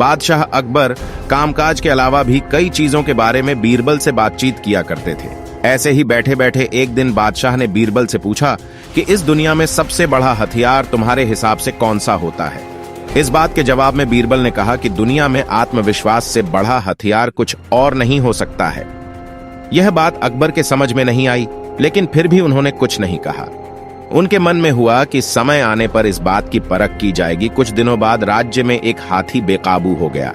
बादशाह अकबर कामकाज के अलावा भी कई चीजों के बारे में बीरबल से बातचीत किया करते थे। ऐसे ही बैठे बैठे एक दिन बादशाह ने बीरबल से पूछा कि इस दुनिया में सबसे बड़ा हथियार तुम्हारे हिसाब से कौन सा होता है। इस बात के जवाब में बीरबल ने कहा कि दुनिया में आत्मविश्वास से बड़ा हथियार कुछ और नहीं हो सकता है। यह बात अकबर के समझ में नहीं आई, लेकिन फिर भी उन्होंने कुछ नहीं कहा। उनके मन में हुआ कि समय आने पर इस बात की परख की जाएगी। कुछ दिनों बाद राज्य में एक हाथी बेकाबू हो गया।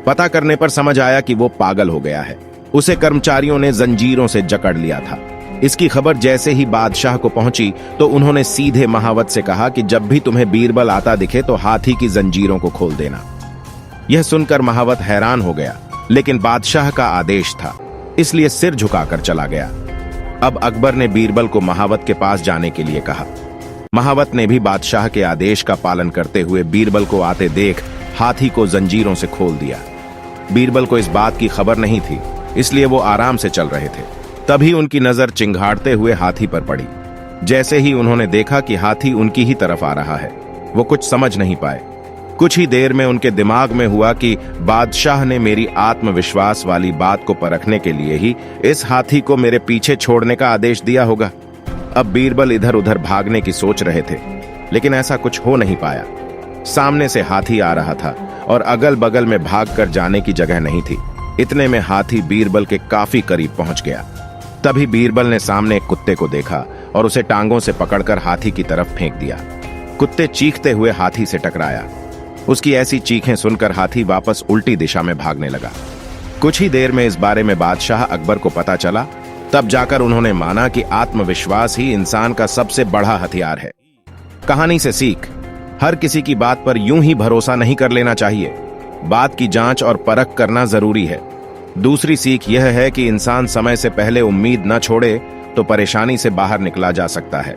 पता करने पर समझ आया कि वो पागल हो गया है। उसे कर्मचारियों ने जंजीरों से जकड़ लिया था। इसकी खबर जैसे ही बादशाह को पहुंची तो उन्होंने सीधे महावत से कहा कि जब भी तुम्हें बीरबल आता दिखे तो हाथी की जंजीरों को खोल देना। यह सुनकर महावत हैरान हो गया, लेकिन बादशाह का आदेश था, इसलिए सिर झुकाकर चला गया। अब अकबर ने बीरबल को महावत के पास जाने के लिए कहा। महावत ने भी बादशाह के आदेश का पालन करते हुए बीरबल को आते देख हाथी को जंजीरों से खोल दिया। बीरबल को इस बात की खबर नहीं थी, इसलिए वो आराम से चल रहे थे। तभी उनकी नजर चिंघाड़ते हुए हाथी पर पड़ी। जैसे ही उन्होंने देखा कि हाथी उनकी ही तरफ आ रहा है, वो कुछ समझ नहीं पाए। कुछ ही देर में उनके दिमाग में हुआ कि बादशाह ने मेरी आत्मविश्वास वाली बात को परखने के लिए ही इस हाथी को मेरे पीछे छोड़ने का आदेश दिया होगा। अब बीरबल इधर उधर भागने की सोच रहे थे, लेकिन ऐसा कुछ हो नहीं पाया। सामने से हाथी आ रहा था और अगल बगल में भागकर जाने की जगह नहीं थी। इतने में हाथी बीरबल के काफी करीब पहुंच गया। तभी बीरबल ने सामने एक कुत्ते को देखा और उसे टांगों से पकड़कर हाथी की तरफ फेंक दिया। कुत्ते चीखते हुए हाथी से टकराया। उसकी ऐसी चीखें सुनकर हाथी वापस उल्टी दिशा में भागने लगा। कुछ ही देर में इस बारे में बादशाह अकबर को पता चला। तब जाकर उन्होंने माना कि आत्मविश्वास ही इंसान का सबसे बड़ा हथियार है। कहानी से सीख, हर किसी की बात पर यूं ही भरोसा नहीं कर लेना चाहिए। बात की जांच और परख करना जरूरी है। दूसरी सीख यह है कि इंसान समय से पहले उम्मीद न छोड़े तो परेशानी से बाहर निकला जा सकता है।